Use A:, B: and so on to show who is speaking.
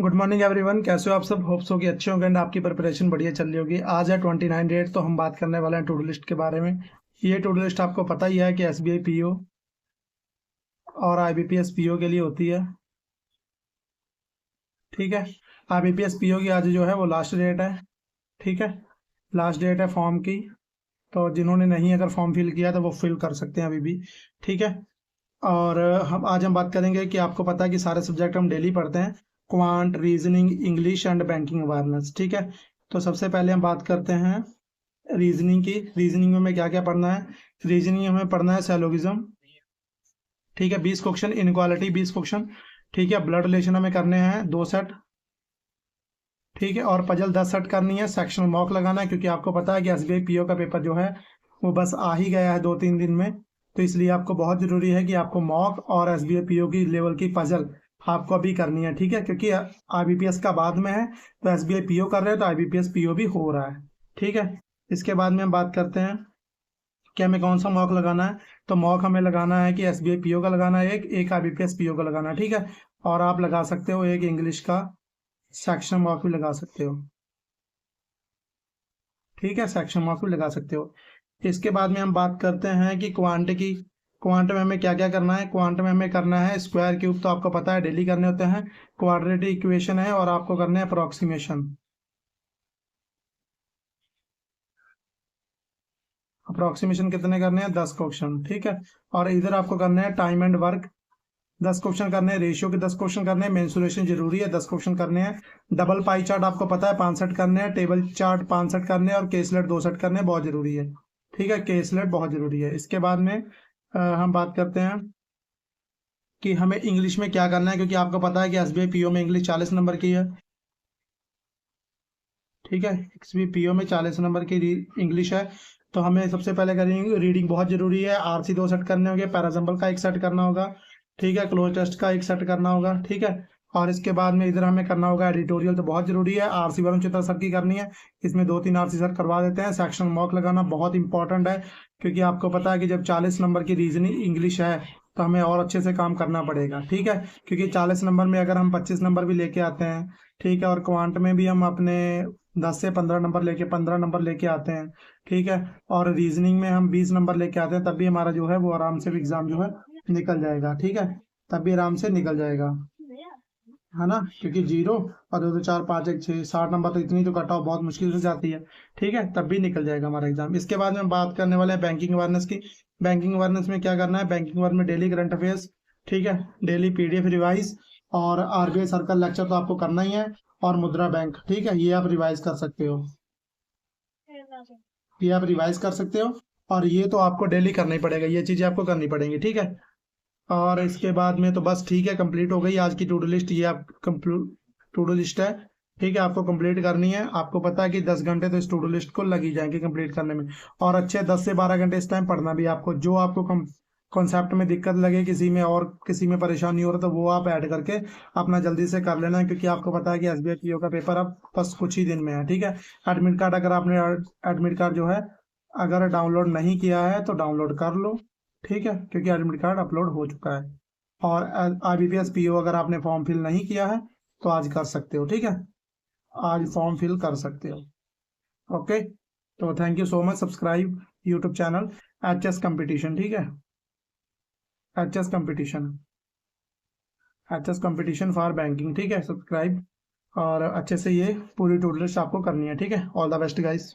A: Good morning everyone, कैसे हो आप सब। होप्स हो कि अच्छे होंगे एंड आपकी प्रिपरेशन बढ़िया चल रही होगी। आज है 29 डेट, तो हम बात करने वाले हैं टू डू लिस्ट के बारे में। ये टू डू लिस्ट आपको पता ही है कि एसबीआई पीओ और आईबीपीएस पीओ के लिए होती है। ठीक है, आईबीपीएस पीओ की आज जो है वो लास्ट डेट है। ठीक है, लास्ट डेट है फॉर्म की। तो जिन्होंने नहीं अगर फॉर्म फिल किया तो वो फिल कर सकते हैं अभी भी। ठीक है, और हम बात करेंगे कि आपको पता है कि सारे सब्जेक्ट हम डेली पढ़ते हैं। Quant, reasoning, English and banking awareness. ठीक है, तो सबसे पहले हम बात करते हैं रीजनिंग की। रीजनिंग में हमें क्या क्या पढ़ना है। रीजनिंग में हमें पढ़ना है सैलोगिज्म। ठीक है, 20 क्वेश्चन, इनक्वालिटी 20 क्वेश्चन। ठीक है, ब्लड रिलेशन हमें करने हैं 2 सेट। ठीक है, और पजल 10 सेट करनी है। सेक्शनल मॉक लगाना है, क्योंकि आपको पता है कि एसबीआई पीओ का पेपर जो है वो बस आ ही गया है 2-3 दिन में। तो इसलिए आपको बहुत ज़रूरी है कि आपको मॉक और एसबीआई पीओ की लेवल की पजल आपको अभी करनी है। ठीक है, क्योंकि आईबीपीएस का बाद में है, तो एसबीआई पीओ कर रहे हैं तो आईबीपीएस पीओ भी हो रहा है। ठीक है, इसके बाद में हम बात करते हैं कि हमें कौन सा मॉक लगाना है। तो मॉक हमें लगाना है कि एसबीआई पीओ का लगाना है, एक आईबीपीएस पीओ का लगाना है। ठीक है, और आप लगा सकते हो एक इंग्लिश का सेक्शन मॉक भी लगा सकते हो। ठीक है, सेक्शन मॉक भी लगा सकते हो। इसके बाद में हम बात करते हैं कि क्वांट की। क्वांट में हमें क्या क्या करना है। क्वांट में हमें करना है स्क्वायर क्यूब, तो आपको पता है डेली करने होते हैं। क्वाड्रेटिक इक्वेशन है, और आपको करना है अप्रोक्सीमेशन। अप्रोक्सीमेशन कितने करने हैं, 10 क्वेश्चन। ठीक है, और इधर आपको करना है टाइम एंड वर्क, 10 क्वेश्चन करने हैं। रेशियो के 10 क्वेश्चन करने हैं। मेंसुरेशन जरूरी है, 10 क्वेश्चन करने हैं। डबल पाई चार्ट आपको पता है 5 सेट करने हैं। टेबल चार्ट 5 सेट करने हैं, और केसलेट 2 सेट करने हैं, बहुत जरूरी है। ठीक है, केसलेट बहुत जरूरी है। इसके बाद में हम बात करते हैं कि हमें इंग्लिश में क्या करना है, क्योंकि आपको पता है कि एसबीआई पीओ में इंग्लिश 40 नंबर की है। ठीक है, एसबीआई पीओ में 40 नंबर की इंग्लिश है। तो हमें सबसे पहले करेंगे रीडिंग, बहुत जरूरी है। आरसी 2 सेट करने होंगे, पैराजम्बल का 1 सेट करना होगा। ठीक है, क्लोज टेस्ट का 1 सेट करना होगा। ठीक है, और इसके बाद में इधर हमें करना होगा एडिटोरियल, तो बहुत जरूरी है। आरसी वरुण चित्रा सर की करनी है, इसमें 2-3 आरसी सर करवा देते हैं। सेक्शन मॉक लगाना बहुत इंपॉर्टेंट है, क्योंकि आपको पता है कि जब 40 नंबर की रीजनिंग इंग्लिश है तो हमें और अच्छे से काम करना पड़ेगा। ठीक है, क्योंकि 40 नंबर में अगर हम 25 नंबर भी लेके आते हैं, ठीक है, और क्वांट में भी हम अपने 10 से 15 नंबर लेके 15 नंबर लेके आते हैं। ठीक है, और रीजनिंग में हम 20 नंबर लेके आते हैं, तब भी हमारा जो है वो आराम से एग्जाम जो है निकल जाएगा। ठीक है, तब भी आराम से निकल जाएगा, है ना। क्योंकि 0 और 2 2 4 5 1 6 60 नंबर, तो इतनी तो कट ऑफ बहुत मुश्किल से जाती है। ठीक है, तब भी निकल जाएगा हमारा एग्जाम। इसके बाद में हम बात करने वाले हैं बैंकिंग अवेयरनेस की। बैंकिंग अवेयरनेस में क्या करना है। बैंकिंग अवेयरनेस में डेली करंट अफेयर्स, ठीक है, डेली पीडीएफ रिवाइज, और आरबीआई सर्कल लेक्चर तो आपको करना ही है, और मुद्रा बैंक। ठीक है, ये आप रिवाइज कर सकते हो, ये आप रिवाइज कर सकते हो, और ये तो आपको डेली करना ही पड़ेगा, ये चीजें आपको करनी पड़ेंगी। ठीक है, और इसके बाद में तो बस ठीक है, कंप्लीट हो गई आज की टू डू लिस्ट। ये आप टू डू लिस्ट है। ठीक है, आपको कंप्लीट करनी है। आपको पता है कि 10 घंटे तो इस टू डू लिस्ट को लग ही जाएंगे कंप्लीट करने में, और अच्छे 10 से 12 घंटे इस टाइम पढ़ना भी आपको। जो आपको कॉन्सेप्ट में दिक्कत लगे, किसी में और किसी में परेशानी हो रहा, तो वो आप ऐड करके अपना जल्दी से कर लेना है, क्योंकि आपको पता है कि एसबीआई पीओ का पेपर अब बस कुछ ही दिन में है। ठीक है, एडमिट कार्ड अगर आपने एडमिट कार्ड जो है अगर डाउनलोड नहीं किया है तो डाउनलोड कर लो। ठीक है, क्योंकि एडमिट कार्ड अपलोड हो चुका है। और आईबीपीएस पीओ अगर आपने फॉर्म फिल नहीं किया है तो आज कर सकते हो। ठीक है, आज फॉर्म फिल कर सकते हो। ओके, तो thank you so much. Subscribe YouTube channel H S competition. ठीक है, H S competition, H S competition for banking. ठीक है, सब्सक्राइब, और अच्छे से ये पूरी टूर लिस्ट आपको करनी है। ठीक है, ऑल द बेस्ट गाइस।